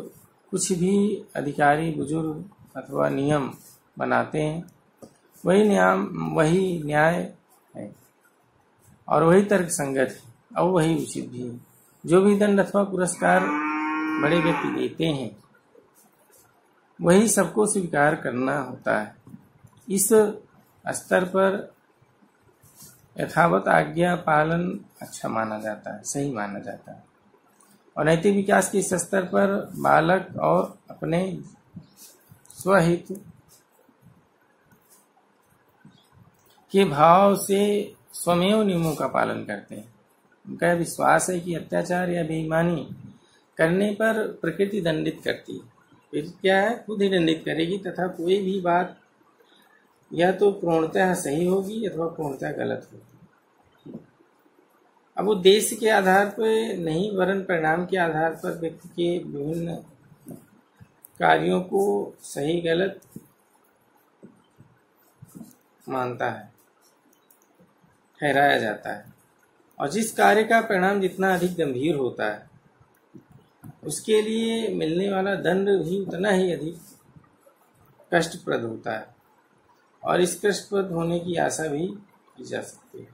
S1: कुछ भी अधिकारी, बुजुर्ग अथवा नियम बनाते हैं, वही न्याय है और वही तर्क संगत है और वही उचित भी है। जो भी दंड अथवा पुरस्कार बड़े व्यक्ति देते हैं, वही सबको स्वीकार करना होता है। इस स्तर पर यथावत आज्ञा पालन अच्छा माना जाता है, सही माना जाता है। और नैतिक विकास के इस स्तर पर बालक और अपने स्वहित के भाव से स्वमेव नियमों का पालन करते हैं। उनका विश्वास है कि अत्याचार या बेईमानी करने पर प्रकृति दंडित करती है। फिर क्या है? खुद ही दंडित करेगी तथा कोई भी बात या तो पूर्णतः सही होगी अथवा पूर्णतः गलत होगी। अब उद्देश्य के आधार पर नहीं, वरन परिणाम के आधार पर व्यक्ति के विभिन्न कार्यों को सही गलत मानता है, ठहराया जाता है। और जिस कार्य का परिणाम जितना अधिक गंभीर होता है, उसके लिए मिलने वाला दंड भी उतना ही अधिक कष्टप्रद होता है और इस कष्टप्रद होने की आशा भी की जा सकती है।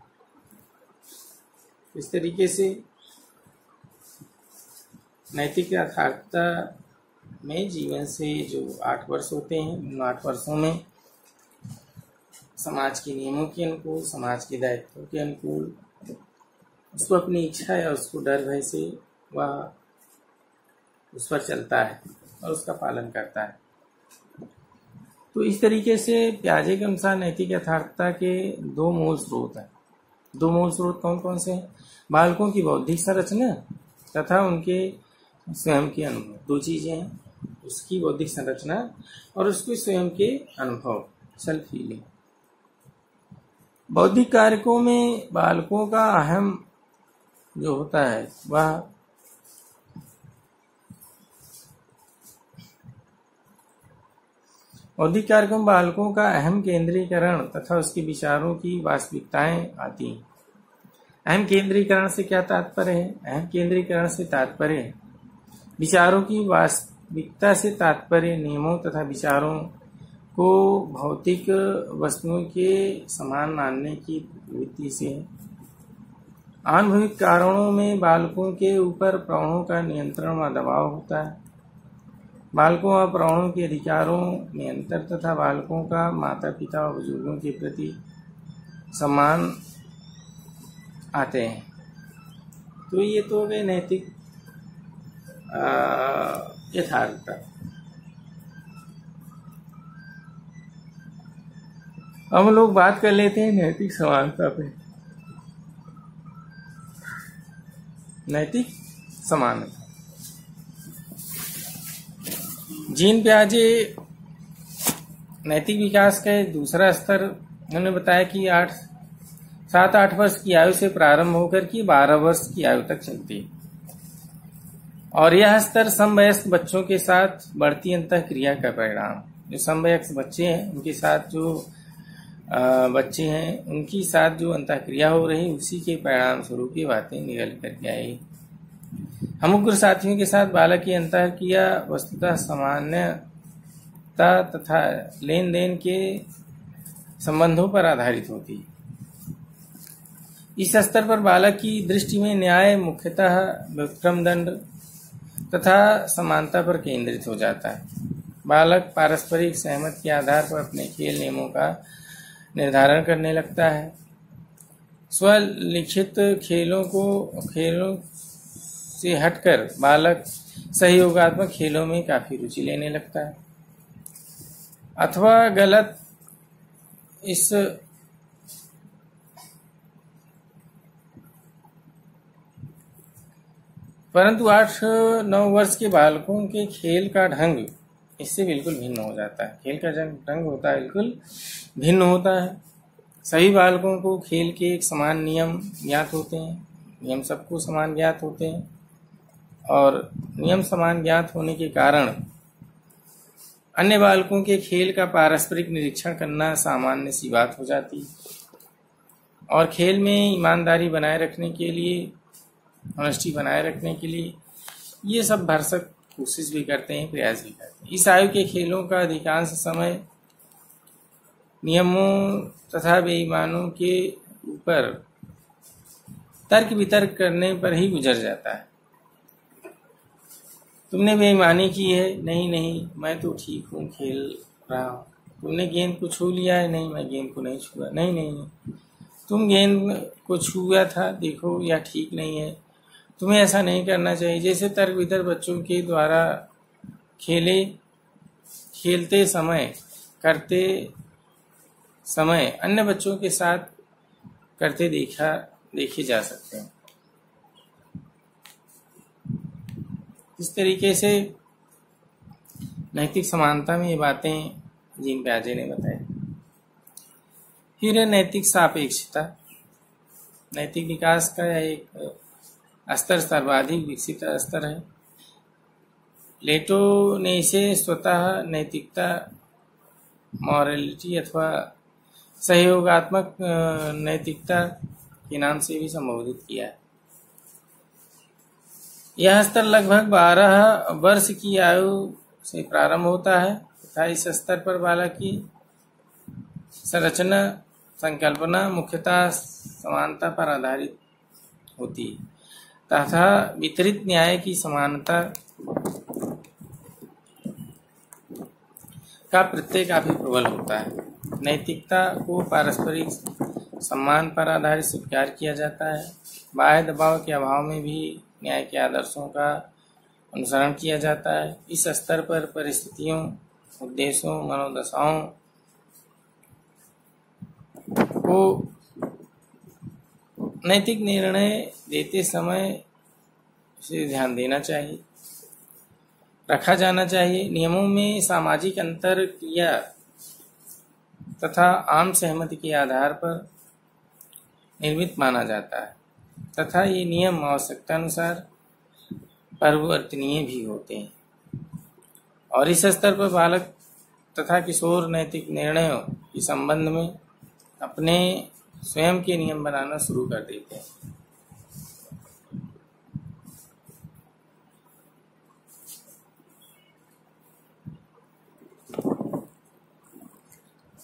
S1: इस तरीके से नैतिक यथार्थता में जीवन से जो 8 वर्ष होते हैं, उन 8 वर्षों में समाज के नियमों के अनुकूल, समाज के दायित्वों के अनुकूल उसको अपनी इच्छा या उसको डर भय से वह उस पर चलता है और उसका पालन करता है। तो इस तरीके से पियाजे के अनुसार नैतिक यथार्थता के दो मूल स्रोत हैं। दो मूल स्रोत कौन कौन से हैं? बालकों की बौद्धिक संरचना तथा उनके स्वयं के अनुभव। दो चीजें हैं, उसकी बौद्धिक संरचना और उसके स्वयं के अनुभव, सेल्फ फीलिंग। बौद्धिक कारकों में बालकों का अहम जो होता है वह बौद्धिक कारकों में बालकों का अहम केंद्रीकरण तथा उसके विचारों की वास्तविकताएं आती हैं। अहम केंद्रीकरण से क्या तात्पर्य है? अहम केंद्रीकरण से तात्पर्य है विचारों की वास्तविकता से तात्पर्य नियमों तथा विचारों को भौतिक वस्तुओं के समान मानने की वृत्ति से है। अनुभविक कारणों में बालकों के ऊपर प्रौढ़ों का नियंत्रण व दबाव होता है। बालकों व प्रौढ़ों के अधिकारों में अंतर तथा बालकों का माता पिता व बुजुर्गों के प्रति सम्मान आते हैं। तो ये तो हो गए नैतिक यथार्थता। अब हम लोग बात कर लेते हैं नैतिक समानता पे। नैतिक समानता, जीन पियाजे नैतिक विकास का दूसरा स्तर उन्होंने बताया कि 7-8 वर्ष की आयु से प्रारंभ होकर के 12 वर्ष की आयु तक चलती है और यह स्तर समवयस्क बच्चों के साथ बढ़ती अंतःक्रिया का परिणाम। जो समवयस्क बच्चे हैं उनके साथ जो बच्चे हैं उनकी साथ जो अंतःक्रिया हो रही उसी के परिणाम स्वरूप ये बातें निकल करके आई। हम उग्र साथियों के साथ बालक की अंतःक्रिया वस्तुतः सामान्यता तथा लेन देन के संबंधों पर आधारित होती है। इस स्तर पर बालक की दृष्टि में न्याय मुख्यतः विक्रम दंड तथा समानता पर केंद्रित हो जाता है। बालक पारस्परिक सहमति के आधार पर अपने खेल नियमों का निर्धारण करने लगता है। स्वलिखित खेलों से हटकर बालक सहयोगात्मक खेलों में काफी रुचि लेने लगता है अथवा गलत इस परंतु 8-9 वर्ष के बालकों के खेल का ढंग इससे बिल्कुल भिन्न हो जाता है। खेल का ढंग होता है बिल्कुल भिन्न होता है। सभी बालकों को खेल के एक समान नियम ज्ञात होते हैं। नियम सबको समान ज्ञात होते हैं और नियम समान ज्ञात होने के कारण अन्य बालकों के खेल का पारस्परिक निरीक्षण करना सामान्य सी बात हो जाती है और खेल में ईमानदारी बनाए रखने के लिए, ऑनेस्टी बनाए रखने के लिए ये सब भरसक कोशिश भी करते हैं, प्रयास भी करते हैं। इस आयु के खेलों का अधिकांश समय नियमों तथा बेईमानों के ऊपर तर्क वितर्क करने पर ही गुजर जाता है। तुमने बेईमानी की है, नहीं मैं तो ठीक हूँ, खेल रहा हूँ। तुमने गेंद को छू लिया है, नहीं मैं गेंद को नहीं छुआ, नहीं तुम गेंद को छुआ था, देखो यह ठीक नहीं है, तुम्हें ऐसा नहीं करना चाहिए। जैसे तर्क वितर्क बच्चों के द्वारा खेलते समय करते समय अन्य बच्चों के साथ करते देखे जा सकते हैं। इस तरीके से नैतिक समानता में ये बातें जीन पियाजे ने बताई। फिर है नैतिक सापेक्षता। नैतिक विकास का एक स्तर सर्वाधिक विकसित स्तर है। प्लेटो ने इसे स्वतः नैतिकता, मॉरलिटी अथवा सहयोगात्मक नैतिकता के नाम से भी संबोधित किया है। यह स्तर लगभग 12 वर्ष की आयु से प्रारंभ होता है तथा इस स्तर पर बालक की संरचना संकल्पना मुख्यतः समानता पर आधारित होती है तथा वितरित न्याय की समानता का प्रत्यय काफी प्रबल होता है। नैतिकता को पारस्परिक सम्मान पर आधारित स्वीकार किया जाता है। बाह्य दबाव के अभाव में भी न्याय के आदर्शों का अनुसरण किया जाता है। इस स्तर पर परिस्थितियों उद्देश्यों, मनोदशाओं को नैतिक निर्णय देते समय उसे ध्यान देना चाहिए, रखा जाना चाहिए। नियमों में सामाजिक अंतर क्रिया तथा आम सहमति के आधार पर निर्मित माना जाता है तथा ये नियम आवश्यकता अनुसार परिवर्तनीय भी होते हैं। और इस स्तर पर बालक तथा किशोर नैतिक निर्णयों के संबंध में अपने स्वयं के नियम बनाना शुरू कर देते हैं।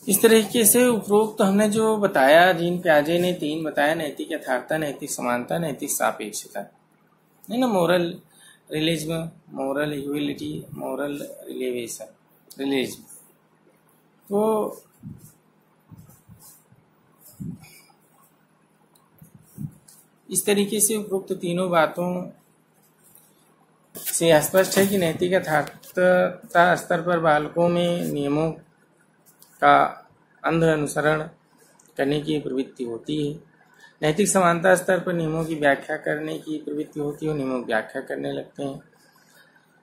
S1: इस तरीके से उपरोक्त हमने जो बताया, जीन पियाजे ने 3 बताया, नैतिक यथार्थता, नैतिक समानता, नैतिक सापेक्षता, है ना, मोरल रिलीजम, मोरल इक्वलिटी, मोरल रिलीजम। तो इस तरीके से उपरोक्त तीनों बातों से स्पष्ट है कि नैतिक यथार्थता स्तर पर बालकों में नियमों का अंध अनुसरण करने की प्रवृत्ति होती है। नैतिक समानता स्तर पर नियमों की व्याख्या करने की प्रवृत्ति होती है, नियमों की व्याख्या करने लगते हैं।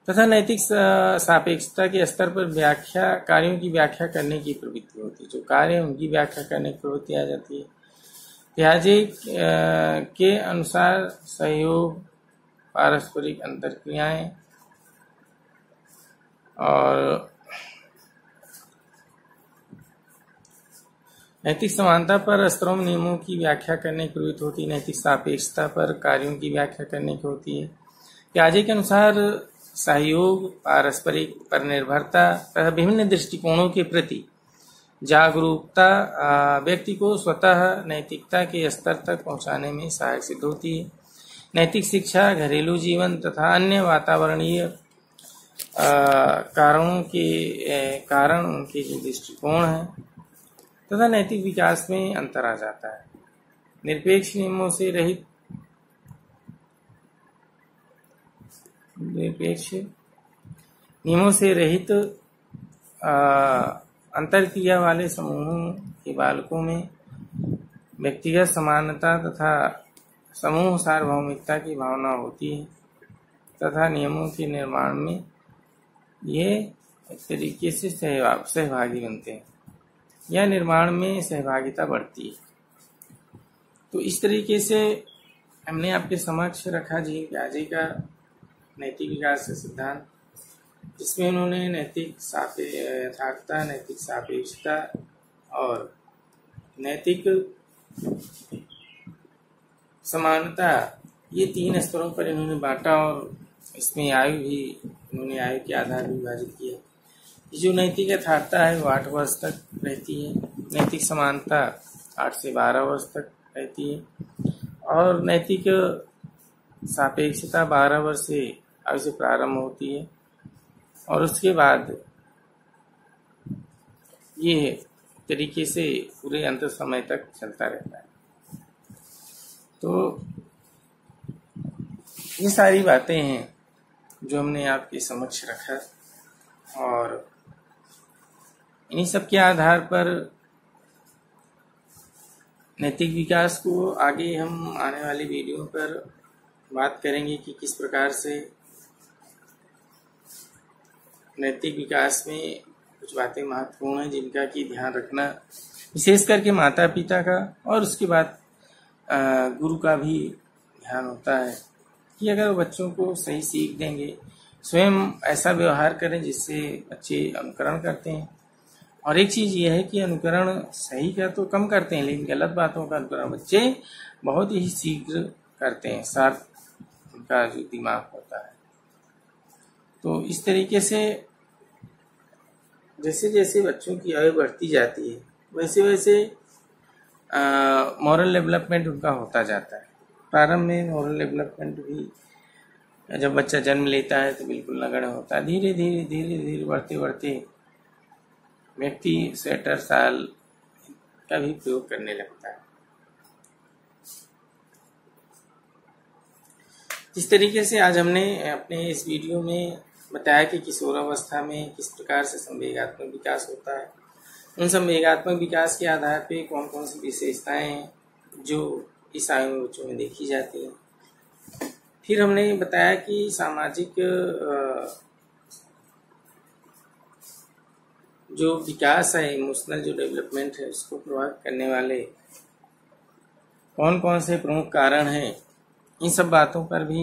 S1: तथा नैतिक सापेक्षता के स्तर पर व्याख्या, कार्यों की व्याख्या करने की प्रवृत्ति होती है। जो कार्य है उनकी व्याख्या करने की प्रवृत्ति आ जाती है। पियाजे के अनुसार सहयोग, पारस्परिक अंतरक्रियाएं और नैतिक समानता पर स्तरों में नियमों की व्याख्या करने की प्रवृत्ति होती है। नैतिक सापेक्षता पर कार्यों की व्याख्या करने की होती है। पियाजे के अनुसार सहयोग, पारस्परिक पर निर्भरता तथा विभिन्न दृष्टिकोणों के प्रति जागरूकता व्यक्ति को स्वतः नैतिकता के स्तर तक पहुंचाने में सहायक सिद्ध होती है। नैतिक शिक्षा घरेलू जीवन तथा अन्य वातावरणीय कारणों के कारण उनके जो दृष्टिकोण है तथा नैतिक विकास में अंतर आ जाता है। निरपेक्ष नियमों से रहित अंतरक्रिया वाले समूहों के बालकों में व्यक्तिगत समानता तथा समूह सार्वभौमिकता की भावना होती है तथा नियमों के निर्माण में ये एक तरीके से सहभागी बनते हैं या निर्माण में सहभागिता बढ़ती है। तो इस तरीके से हमने आपके समक्ष रखा जीन पियाजे का नैतिक विकास का सिद्धांत, जिसमें उन्होंने नैतिक यथार्थता, नैतिक सापेक्षता और नैतिक समानता, ये 3 स्तरों पर इन्होंने बांटा और इसमें आयु भी इन्होंने आयु के आधार पर विभाजित किया। जो नैतिक यथार्थता है वो 8 वर्ष तक रहती है, नैतिक समानता 8 से 12 वर्ष तक रहती है और नैतिक सापेक्षता 12 वर्ष से आयु से प्रारंभ होती है और उसके बाद ये तरीके से पूरे अंत समय तक चलता रहता है। तो ये सारी बातें हैं जो हमने आपके समक्ष रखा और इन्हीं सब के आधार पर नैतिक विकास को आगे हम आने वाली वीडियो पर बात करेंगे कि किस प्रकार से नैतिक विकास में कुछ बातें महत्वपूर्ण हैं जिनका कि ध्यान रखना, विशेष करके माता पिता का और उसके बाद गुरु का भी ध्यान होता है कि अगर बच्चों को सही सीख देंगे, स्वयं ऐसा व्यवहार करें जिससे बच्चे अनुकरण करते हैं। और एक चीज़ ये है कि अनुकरण सही का तो कम करते हैं, लेकिन गलत बातों का अनुकरण बच्चे बहुत ही शीघ्र करते हैं, साथ उनका जो दिमाग होता है। तो इस तरीके से जैसे जैसे बच्चों की आयु बढ़ती जाती है वैसे वैसे मॉरल डेवलपमेंट उनका होता जाता है। प्रारंभ में मॉरल डेवलपमेंट भी जब बच्चा जन्म लेता है तो बिल्कुल नगण्य होता है। धीरे धीरे धीरे धीरे बढ़ते बढ़ते व्यक्ति 60 साल का भी प्रयोग करने लगता है। जिस तरीके से आज हमने अपने इस वीडियो में बताया कि किशोरावस्था में किस प्रकार से संवेगात्मक विकास होता है, उन संवेगात्मक विकास के आधार पे कौन कौन सी विशेषताएं हैं जो इस आयु में बच्चों में देखी जाती हैं। फिर हमने बताया कि सामाजिक जो विकास है, इमोशनल जो डेवलपमेंट है, उसको प्रभावित करने वाले कौन कौन से प्रमुख कारण हैं। इन सब बातों पर भी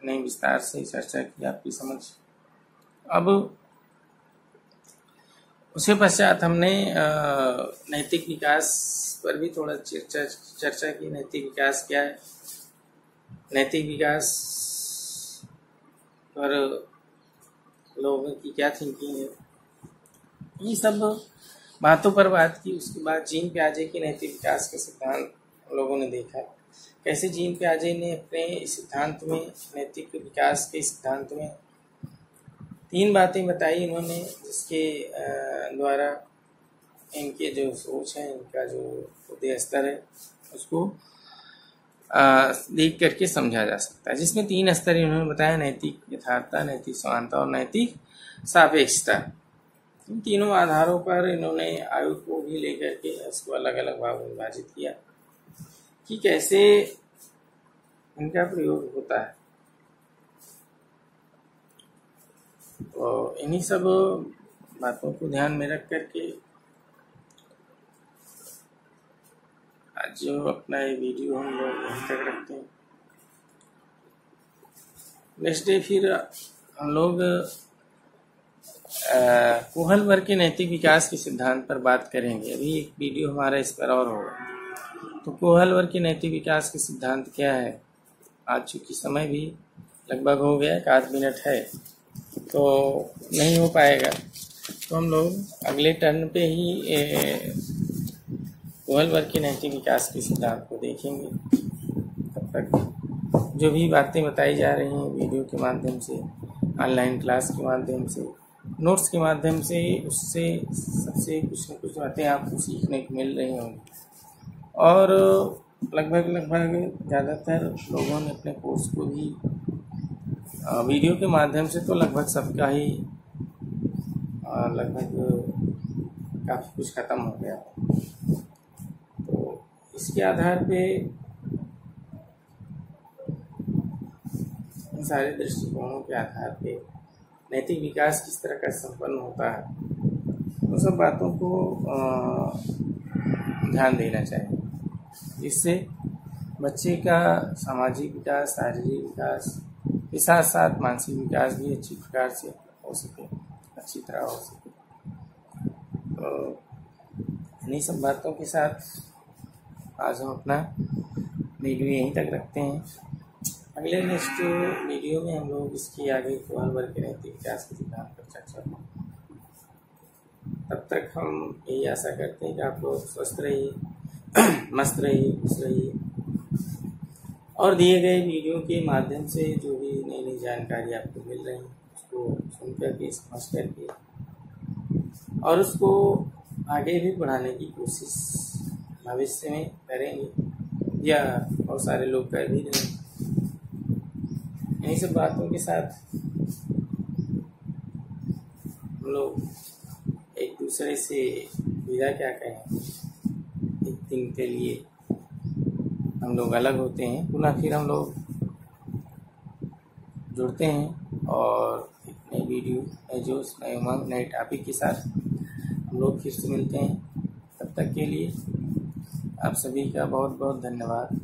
S1: नए विस्तार से चर्चा की आपकी समझ। अब उसके पश्चात हमने नैतिक विकास पर भी थोड़ा चर्चा की। नैतिक विकास क्या है, नैतिक विकास पर लोगों की क्या थिंकिंग है, ये सब बातों पर बात की। उसके बाद जीन पियाजे की नैतिक विकास के सिद्धांत लोगों ने देखा, कैसे जीन पियाजे ने अपने सिद्धांत में, नैतिक विकास के सिद्धांत में 3 बातें बताई इन्होंने, जिसके द्वारा इनके जो सोच है, इनका जो उदय स्तर है, उसको देख करके समझा जा सकता है। जिसमें 3 स्तर इन्होंने बताया, नैतिक यथार्थता, नैतिक समानता और नैतिक सापेक्षता। इन तीनों आधारों पर इन्होंने आयु को भी लेकर के इसको अलग अलग भागों में विभाजित किया कि कैसे इनका प्रयोग होता है। तो इन्हीं सब बातों को ध्यान में रख करके आज जो अपना ये वीडियो हम लोग यहीं तक रखते हैं। नेक्स्ट डे फिर हम लोग कोहल वर्ग के नैतिक विकास के सिद्धांत पर बात करेंगे। अभी एक वीडियो हमारा इस पर और होगा। तो कोहल वर्ग के नैतिक विकास के सिद्धांत क्या है, आज चूँकि समय भी लगभग हो गया, 1 मिनट है तो नहीं हो पाएगा, तो हम लोग अगले टर्न पे ही कोहल वर्ग के नैतिक विकास के सिद्धांत को देखेंगे। तब तक जो भी बातें बताई जा रही हैं वीडियो के माध्यम से, ऑनलाइन क्लास के माध्यम से, नोट्स के माध्यम से, उससे सबसे कुछ न कुछ बातें आपको सीखने को मिल रही होंगी। और लगभग ज़्यादातर लोगों ने अपने कोर्स को भी वीडियो के माध्यम से, तो लगभग सबका ही लगभग काफ़ी कुछ ख़त्म हो गया। तो इसके आधार पे इन सारे दृष्टिकोणों के आधार पे नैतिक विकास किस तरह का संपन्न होता है, उन सब बातों को ध्यान देना चाहिए, जिससे बच्चे का सामाजिक विकास, शारीरिक विकास के साथ साथ मानसिक विकास भी अच्छी प्रकार से हो सके, अच्छी तरह हो सके। तो इन्हीं सब बातों के साथ आज हम अपना वीडियो यहीं तक रखते हैं। अगले नेक्स्ट वीडियो में हम लोग इसकी आगे कोहल वर्ग के नैतिक विकास के सिद्धांत पर चर्चा करेंगे। तब तक हम यही आशा करते हैं कि आप लोग स्वस्थ रहिए, मस्त रहिए, खुश रहिए, और दिए गए वीडियो के माध्यम से जो भी नई नई जानकारी आपको मिल रही है उसको सुन करके, समझ करके, और उसको आगे भी बढ़ाने की कोशिश भविष्य में करेंगे, या बहुत सारे लोग कर भी रहे हैं। इन्हीं सब बातों के साथ हम लोग एक दूसरे से विदा क्या कहें, एक दिन के लिए हम लोग अलग होते हैं, पुनः फिर हम लोग जुड़ते हैं और एक नई वीडियो, नए जोश, नए उमंग, नए टॉपिक के साथ हम लोग फिर से मिलते हैं। तब तक के लिए आप सभी का बहुत बहुत धन्यवाद।